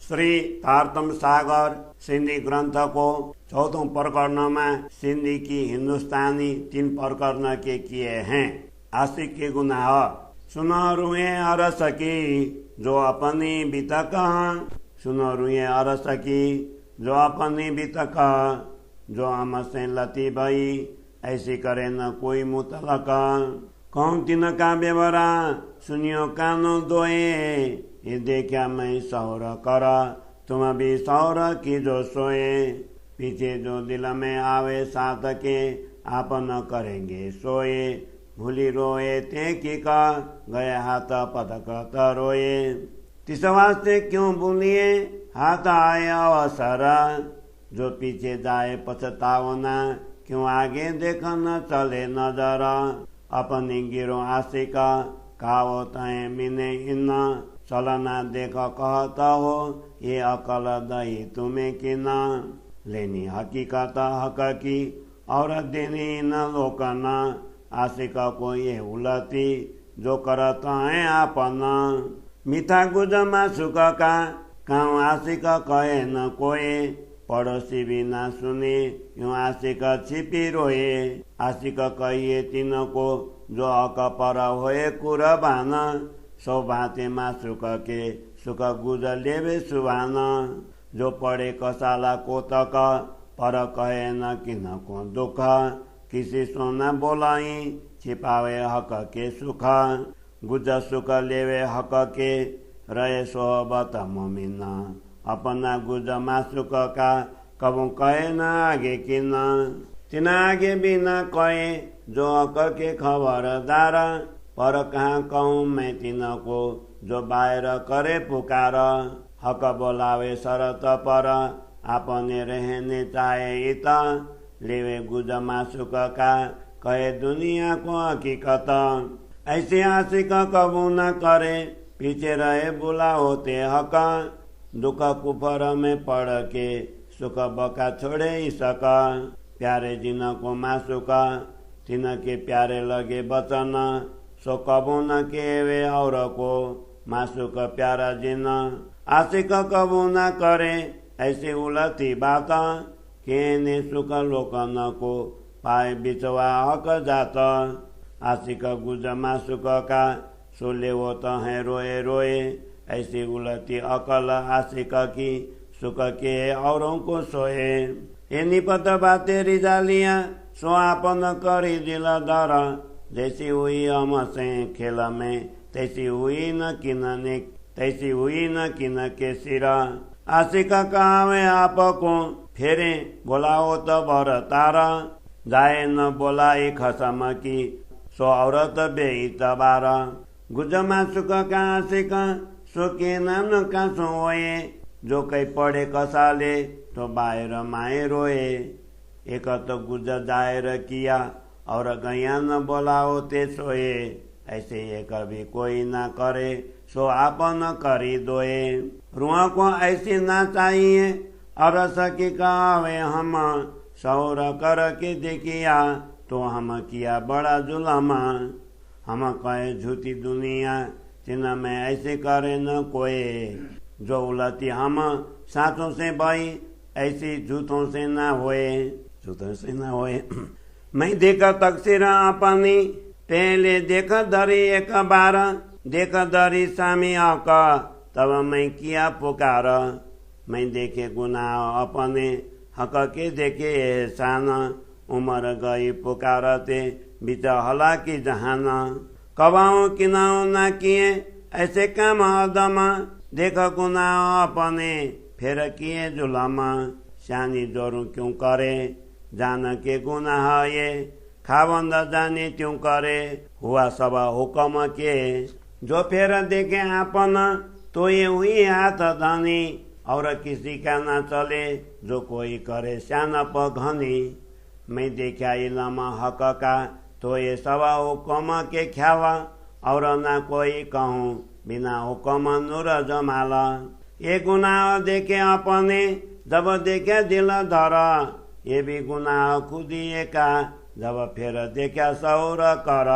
श्री तारतम सागर सिंधी ग्रंथ को चौथों प्रकरण में सिंधी की हिंदुस्तानी 3 प्रकरण के किए हैं। आशिक के गुनाह। सुनो रुए अरस की जो अपनी बीतक, सुनो रुए अरस की जो अपनी बीतक, जो हम से लती भई ऐसी करे न कोई मुतलक। कौन तिन का बेवरा सुनियो कानो दोए, ये देखा मैं सौर कर तुम भी सौर की जो सोए। पीछे जो दिल में आवे साथ के आप न करेंगे सोए। भूली रोए ते की का गए हाथ पदक रोए। तिस वास्ते क्यों भूलिए हाथ आए अवसर, जो पीछे जाए पछतावना क्यों आगे देख न चले नजर। अपनी गिरो आशिक कावो तय मिने इन, चलना देख कहता हो ये अकल दही तुम्हें कि न। लेनी हकीकत हक की और देनी न लोकना, आशिक को ये उलती जो करता है आपना। मीठा गुजमा सुख का काम आशिक कहे न कोई, पड़ोसी भी न सुने यूं आशिक छिपी रोए। आशिक कहिए तीन को जो हक पर होए कुर्बान, सौ बाते मा सुख के सुख गुजर लेवे सुभान। जो पड़े कसाला को तक पर कहे न किन को दुख, किसी सो न बोलाई छिपावे हक के सुख। गुजर सुख लेवे हक के रहे सोहबत मोमिन, अपना गुजर मा सुख का कबू कहे न आगे किन। तिन आगे भी न कहे जो हक के खबरदार, पर कहाँ कहूँ मैं तिन को जो बाहर करे पुकार। हक बोलावे शरत पर आपने रहने चाहे इत, लेवे गुजमा सुख का कहे दुनिया को हकीकत। ऐसे आशिक कबू न करे पीछे रहे बुला होते हक, दुख कुफर में पड़ के सुख बका छोड़े ही सक। प्यारे जिन को मासुक तिन के प्यारे लगे बचन, सो कबू न केवे और को मासुक प्यारा जिन। आशिक कबू न करे ऐसे उलटी बात, केने सुख लोकन को पाए बिचवा हक जात। आशिक गुज मासुक का सोले वो तो है रोए रोए, ऐसी उलटी अकल आशिक की सुख के औरों को सोए। ये निपत बातें रिजालियां सो आपन करी दिल दर, जैसी हुई हमसे खेल में तैसी हुई न किन के सिरा। आशिक कहावे आपको फेरे बोलाओ तो बर तारा, जाए न बोलाई खसम की सो औरत बेइतबार। गुजमा सुख का आशिक सो के नाम का सोए, जो कई पड़े कसाले तो बाहर माए रोए। एक तो गुजर दायर किया और गया न बोलाओ ते सोए, ऐसे ये कभी कोई ना करे सो आप न करी दोए। रुआ को ऐसी ना चाहिए अरस की कहावे हम, सौर कर के देखिया तो हम किया बड़ा जुलम। हम कहे झूठी दुनिया तिन में ऐसे करे न कोई, जो उलटी हम साथों से भाई ऐसी झूठों से ना होए। मैं देखा तकसीरा अपनी पहले देख धरी एक बार, देख धरी सामी आका तब मैं किया पुकार। मैं देखे गुनाह अपने हक के देखे एहसान, उम्र गई पुकारते बीच हला की जहान। कबाओ किनाओ ना किए ऐसे काम अदम, देख गुनाह अपने फिर किए जुलम। शानी जोरू क्यों करे जान के गुनाह ये, खावंद जाने क्यों करे हुआ सब हुक्म के। जो फिर देखे आपन तो ये हुई हाथ धनी, और किसी का न चले जो कोई करे श्यानप घनी। मैं देखा इलम हक का तो ये सब हुक्म के ख्यावा, और न कोई कहूँ बिना हुक्म नूर जमाला। ये गुनाह देखे अपने जब देखे दिल धरा, ये भी गुनाह खुदिए का जब फिर देखा सौर कर।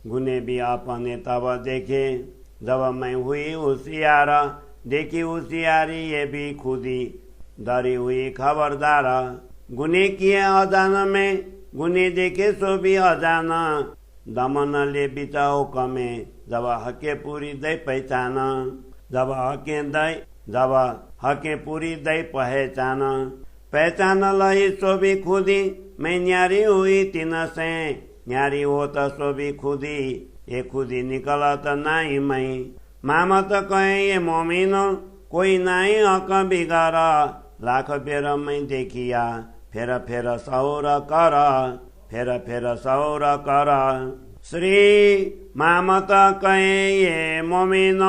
गुने भी अपने तब देखे जब मैं हुई होशियार, देखी होशियारी ये भी खुदी डरी हुई खबरदार। गुने किए अजान में गुने देखे सो भी अजान। दमन ले बिचाओ कमे जब हके पूरी दई पहचान। जब हके पूरी दई पहचान। पहचान लही सो भी खुदी मैं न्यारी हुई तीन से। न्यारी हो तो सो भी खुदी ये खुदी निकल तो नहीं मई। मामा तो कहे ये मोमिन कोई नहीं हक बिगाड़। लाख बेर मैं देखिया फेर फेर सौर कर। फेर फेर सौर कर। श्री मामा तो कहे ये मोमिन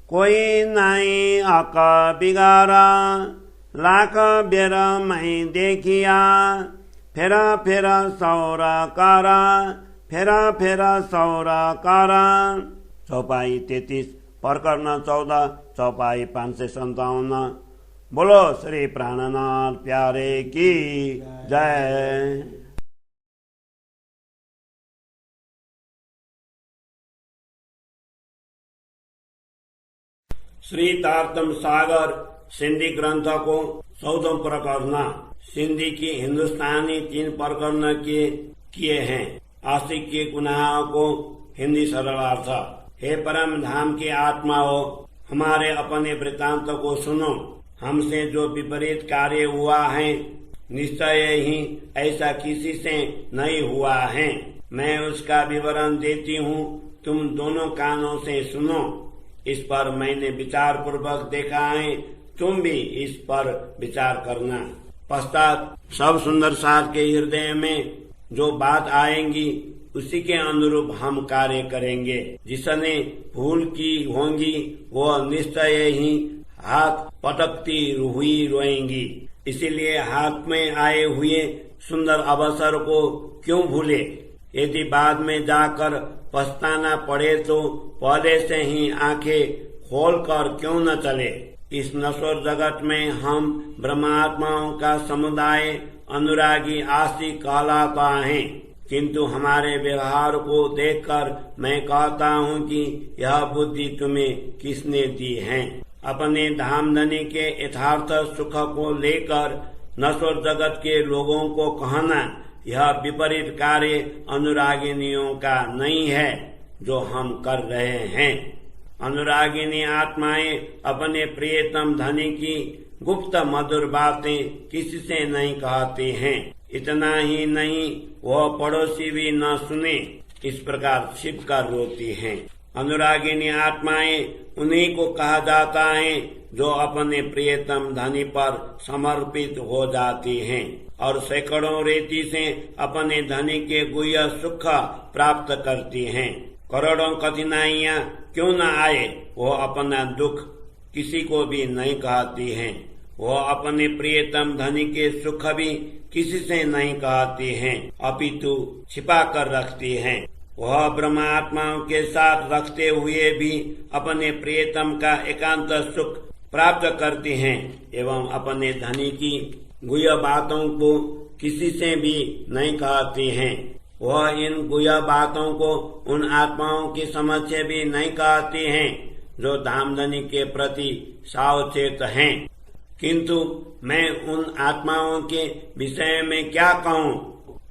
कोई नहीं हक बिगाड़। लाख बेर मैं देखिया फेर फेर सौर कर। फेर फेर सौर कर। चौपाई 33 प्रकरण 14 चौपाई 557। बोलो श्री प्राणनाथ प्यारे की जय। श्री तारतम सागर सिंधी ग्रंथ को 14 प्रकरण सिंधी की हिंदुस्तानी 3 प्रकरण किए हैं। आशिक के गुनाह को हिंदी सरल अर्थ। हे परम धाम की आत्माओं, हमारे अपने वृत्तांत को सुनो। हमसे जो विपरीत कार्य हुआ है निश्चय ही ऐसा किसी से नहीं हुआ है। मैं उसका विवरण देती हूँ, तुम दोनों कानों से सुनो। इस पर मैंने विचार पूर्वक देखा है, तुम भी इस पर विचार करना। पश्चात सब सुंदर साथ के हृदय में जो बात आएंगी उसी के अनुरूप हम कार्य करेंगे। जिसने भूल की होंगी वो निश्चय ही हाथ पटकती हुई रोएंगी। इसीलिए हाथ में आए हुए सुंदर अवसर को क्यों भूले। यदि बाद में जाकर पछताना पड़े तो पहले से ही आंखें खोलकर क्यों न चले। इस नश्वर जगत में हम ब्रह्मात्माओं का समुदाय अनुरागी आशिक कहलाता है, किंतु हमारे व्यवहार को देखकर मैं कहता हूँ कि यह बुद्धि तुम्हें किसने दी है। अपने धामधनी के यथार्थ सुख को लेकर नश्वर जगत के लोगों को कहना यह विपरीत कार्य अनुरागिनियों का नहीं है जो हम कर रहे हैं। अनुरागिनी आत्माएं अपने प्रियतम धनी की गुप्त मधुर बातें किसी से नहीं कहती हैं। इतना ही नहीं वह पड़ोसी भी न सुने इस प्रकार छिप कर रोती हैं। अनुरागिनी आत्माएं उन्हीं को कहा जाता है जो अपने प्रियतम धनी पर समर्पित हो जाती हैं और सैकड़ों रीति से अपने धनी के गुह्य सुख प्राप्त करती हैं। करोड़ों कठिनाइयां क्यों न आए वो अपना दुख किसी को भी नहीं कहती हैं। वो अपने प्रियतम धनी के सुख भी किसी से नहीं कहती हैं, अपितु छिपा कर रखती हैं। वह ब्रह्मात्माओं के साथ रखते हुए भी अपने प्रियतम का एकांत सुख प्राप्त करती हैं एवं अपने धनी की गुह्य बातों को किसी से भी नहीं कहती हैं। वह इन गुह्य बातों को उन आत्माओं की समझ से भी नहीं कहती हैं जो धामधनी के प्रति सावचेत हैं। किंतु मैं उन आत्माओं के विषय में क्या कहूँ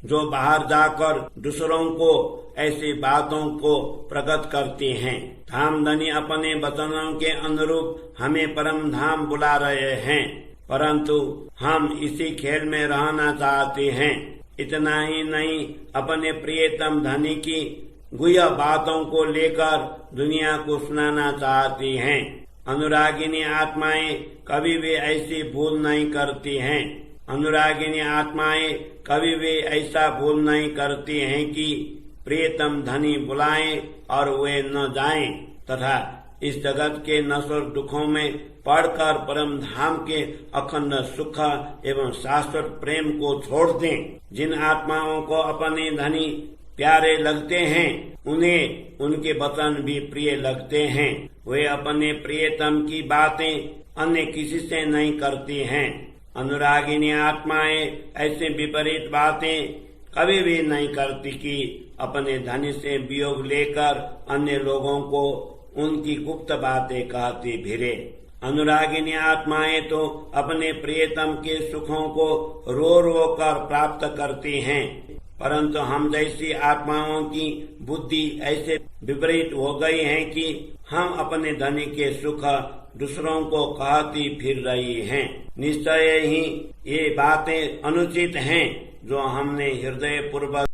जो बाहर जाकर दूसरों को ऐसी बातों को प्रकट करती हैं। धामधनी अपने वचनों के अनुरूप हमें परम धाम बुला रहे हैं, परंतु हम इसी खेल में रहना चाहते हैं। इतना ही नहीं, अपने प्रियतम धनी की गुह्य बातों को लेकर दुनिया को सुनाना चाहती हैं। अनुरागिनी आत्माएं कभी भी ऐसी भूल नहीं करती हैं। अनुरागिनी आत्माएं कभी भी ऐसा भूल नहीं करती हैं कि प्रियतम धनी बुलाएं और वे न जाएं तथा इस जगत के नश्वर दुखों में पड़कर परम धाम के अखंड सुख एवं शाश्वत प्रेम को छोड़ दें। जिन आत्माओं को अपने धनी प्यारे लगते हैं उन्हें उनके वचन भी प्रिय लगते हैं। वे अपने प्रियतम की बातें अन्य किसी से नहीं करती हैं। अनुरागिनी आत्माएं ऐसे विपरीत बातें कभी भी नहीं करती कि अपने धनी से वियोग लेकर अन्य लोगों को उनकी गुप्त बातें कहती फिरे। अनुरागिनी आत्माएं तो अपने प्रियतम के सुखों को रो रो कर प्राप्त करती हैं, परंतु हम जैसी आत्माओं की बुद्धि ऐसे विपरीत हो गई है कि हम अपने धनी के सुख दूसरों को कहती फिर रही हैं। निश्चय ही ये बातें अनुचित हैं जो हमने हृदय पूर्वक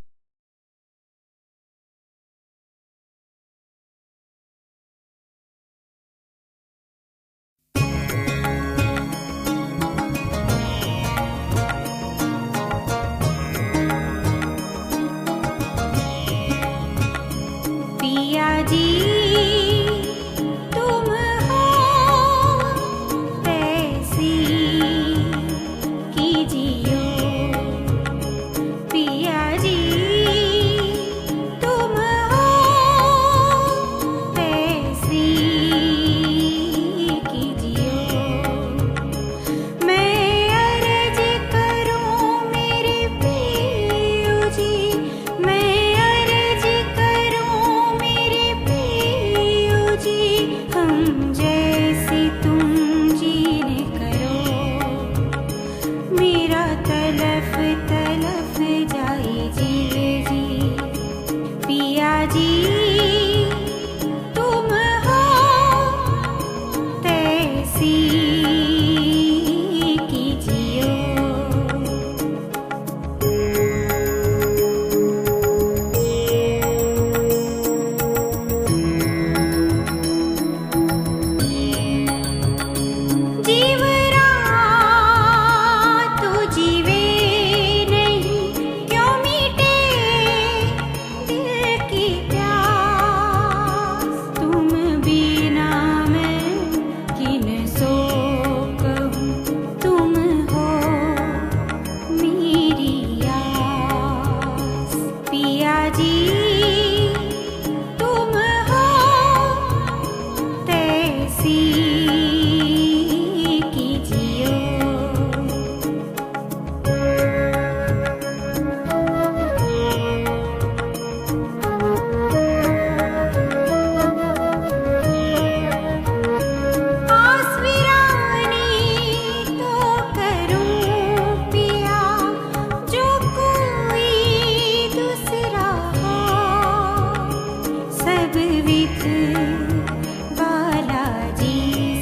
बालाजी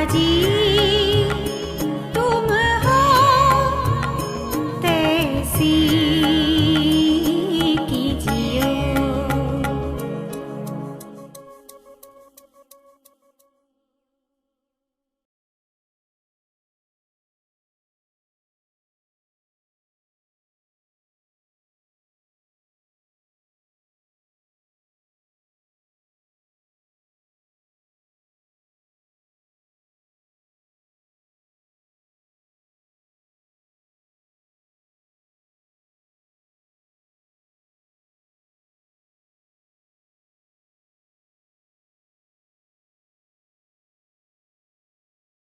जी।